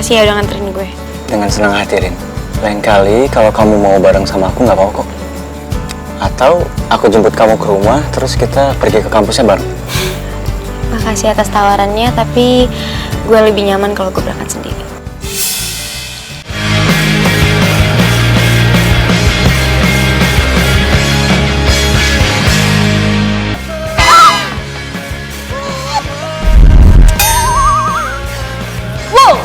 Makasih ya udah nganterin gue. Dengan senang hati, Rin. Lain kali kalau kamu mau bareng sama aku nggak apa-apa kok. Atau aku jemput kamu ke rumah, terus kita pergi ke kampusnya bareng. Makasih atas tawarannya, tapi gue lebih nyaman kalau gue berangkat sendiri. Wow,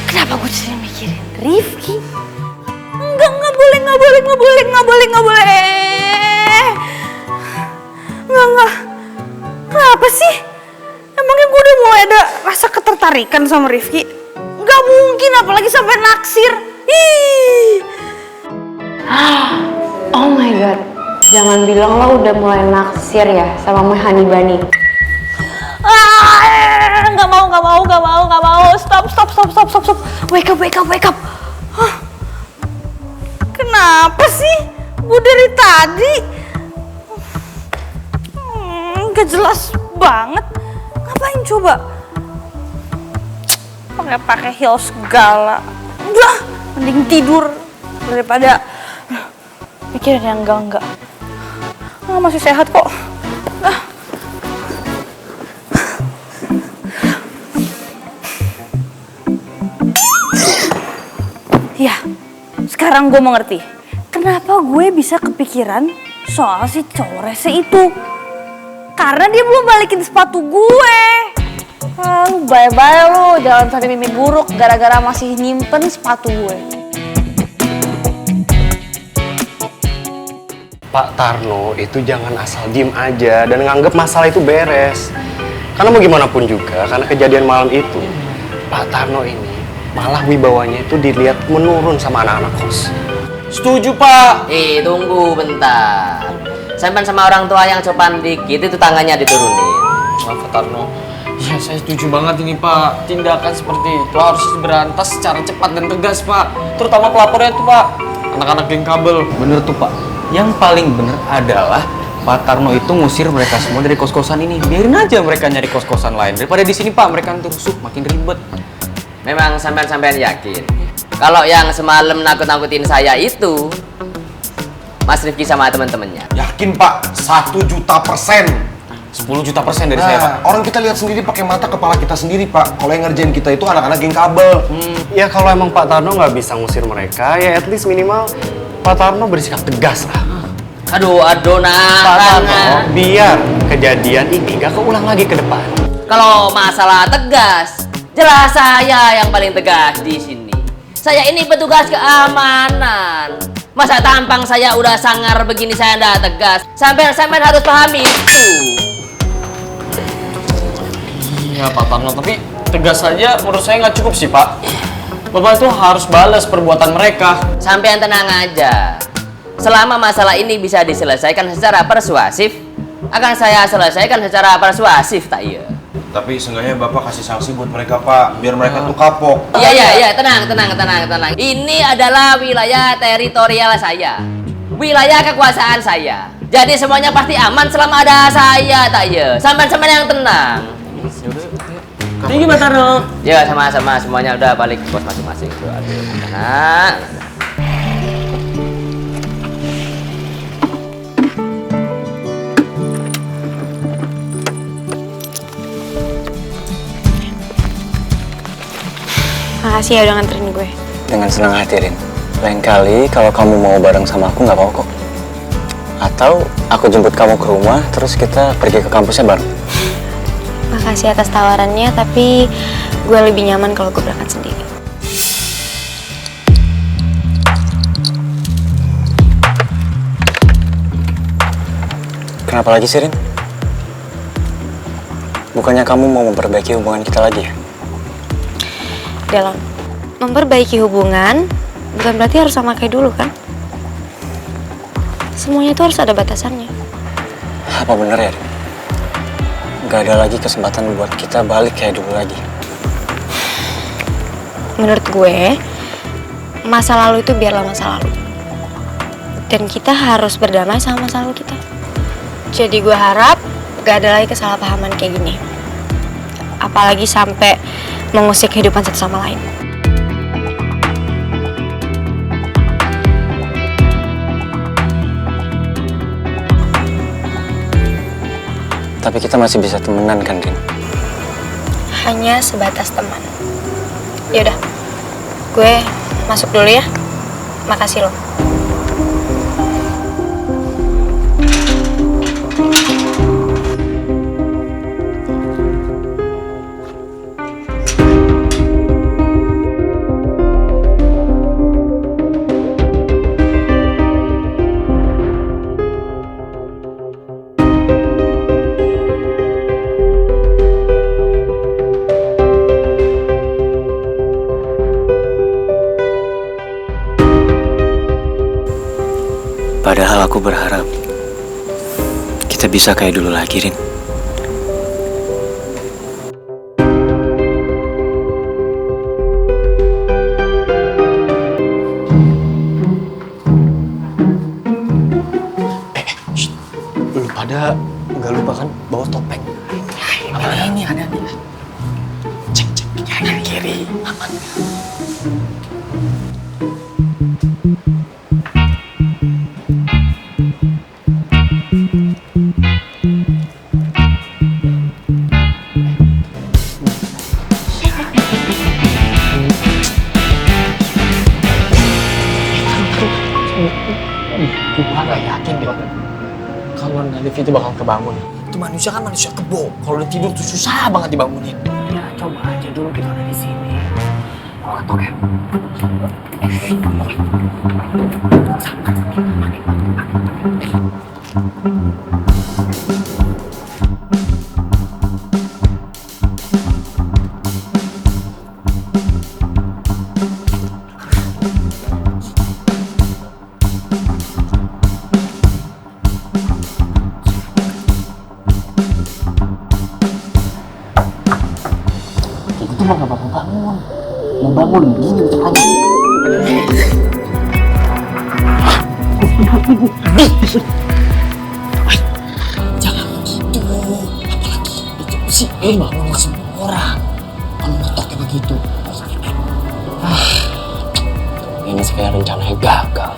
kenapa gue sering mikirin Rifki? Nggak boleh. Nggak. Kenapa sih? Emangnya gue udah mulai ada rasa ketertarikan sama Rifki? Nggak mungkin, apalagi sampai naksir. Ih. Oh my god, jangan bilang lo udah mulai naksir ya sama Honey Bunny. Nggak mau. Stop. Wake up. Hah? Kenapa sih? Gue dari tadi nggak jelas banget. Ngapain coba? Pakai heels segala. Udah, mending tidur daripada mikirin yang enggak. Masih sehat kok. Ya, sekarang gue mengerti kenapa gue bisa kepikiran soal si cowok rese itu. Karena dia belum balikin sepatu gue. Lu bye-bye lu, jangan sampai mimpi buruk gara-gara masih nyimpen sepatu gue. Pak Tarno itu jangan asal diem aja dan nganggep masalah itu beres. Karena mau gimana pun juga, karena kejadian malam itu, Pak Tarno ini malah wibawanya itu dilihat menurun sama anak-anak kos. Setuju, Pak. Tunggu bentar. Sampai sama orang tua yang sopan dikit itu tangannya diturunin. Pak Tarno, ya saya setuju banget ini, Pak. Tindakan seperti itu harus diberantas secara cepat dan tegas, Pak. Terutama pelapornya tuh, Pak. Anak-anak geng kabel. Bener tuh, Pak. Yang paling bener adalah Pak Tarno itu ngusir mereka semua dari kos-kosan ini. Biarin aja mereka nyari kos-kosan lain. Daripada di sini, Pak, mereka nanti rusuh, makin ribet. Memang sampean yakin kalau yang semalam nakut-nakutin saya itu Mas Rifki sama teman-temannya? Yakin, Pak, 1.000.000%. 10.000.000% dari saya, Pak. Orang kita lihat sendiri pakai mata kepala kita sendiri, Pak. Kalau yang ngerjain kita itu anak-anak geng kabel. Ya kalau emang Pak Tarno nggak bisa ngusir mereka, ya at least minimal Pak Tarno bersikap tegas lah. Aduh, Pak Tarno, biar kejadian ini nggak keulang lagi ke depan. Kalau masalah tegas, jelas saya yang paling tegas di sini. Saya ini petugas keamanan. Masa tampang saya udah sangar begini saya nggak tegas? Sampai harus pahami itu. Iya, Pak Tarno, tapi tegas saja menurut saya nggak cukup sih, Pak. Bapak itu harus balas perbuatan mereka. Sampean tenang aja. Selama masalah ini bisa diselesaikan secara persuasif, akan saya selesaikan secara persuasif, tak iya? Tapi seenggaknya Bapak kasih sanksi buat mereka, Pak. Biar mereka tuh kapok. Iya, tenang. Ini adalah wilayah teritorial saya. Wilayah kekuasaan saya. Jadi semuanya pasti aman selama ada saya, tak iya? Sampean yang tenang. Tinggi, Pak Tarno. Ya, sama-sama semuanya udah balik ke pos masing-masing. Aduh, tenang. Makasih ya udah nganterin gue. Dengan senang hati, Rin. Lain kali kalau kamu mau bareng sama aku nggak apa-apa kok. Atau aku jemput kamu ke rumah, terus kita pergi ke kampusnya bareng. Makasih atas tawarannya, tapi gue lebih nyaman kalau gue berangkat sendiri. Kenapa lagi sih, Rin? Bukannya kamu mau memperbaiki hubungan kita lagi ya? Dalam memperbaiki hubungan, bukan berarti harus sama kayak dulu kan? Semuanya itu harus ada batasannya. Apa bener ya, Rin? Gak ada lagi kesempatan buat kita balik kayak dulu lagi. Menurut gue, masa lalu itu biarlah masa lalu. Dan kita harus berdamai sama masa lalu kita. Jadi gue harap gak ada lagi kesalahpahaman kayak gini. Apalagi sampai mengusik kehidupan satu sama lain. Tapi kita masih bisa temenan kan, Rin? Hanya sebatas teman. Yaudah, gue masuk dulu ya. Makasih loh. Padahal aku berharap kita bisa kayak dulu lagi, Rin. Lu pada nggak lupa kan bawa topeng? Ini ada nih. Cek kanan kiri. Aman. Gue gak yakin deh kalau Nadif itu bakal kebangun. Itu manusia kan manusia kebo. Kalau udah tidur tuh susah banget dibangunin. Ya coba aja dulu kita ada di sini. Oh, oke. Itu mah gak bakal bangun. Mau bangun gini caranya. Jangan begitu. Apalagi itu sih bangun semua orang. Kalau ngotoknya begitu. Ini kayak rencananya gagal.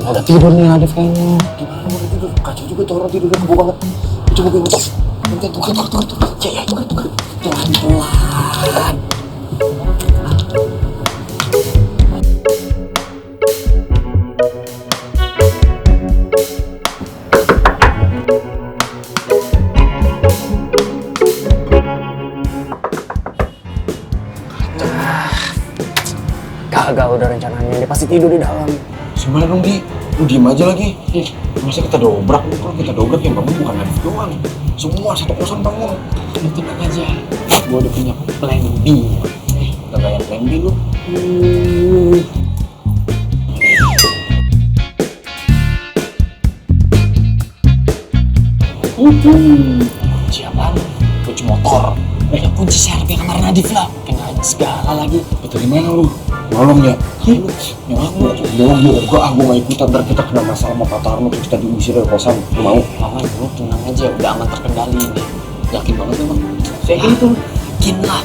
Udah tidur nih Nadif kayaknya. Gimana udah tidur? Kacau juga tuh orang tidurnya kebo banget. Coba gue ngotok. Tukar. Ya, tukar. Pelan-pelan. Gagal udah rencananya, dia pasti tidur di dalam. Gimana dong, Di? Lu diem aja lagi. Masa kita dobrak? Kalau kita dobrak yang bangun bukan Nadif doang. Semua satu kosan bangun. Lu tenang aja, gue udah punya plan B. Gak kayak plan B lu. Kunci apaan? Kunci motor. Kunci servis kamar Nadif lah. Kena segala lagi. Dari mana lu? Nolong ya? Nolong gue gak mau ikutan. Ntar kita kena masalah sama Pak Tarno terus kita diusir dari kosan. Lu mau? Paman, lu tenang aja, udah aman terkendali nih. Yakin banget emang? Saya yakin tuh. Yakin lah.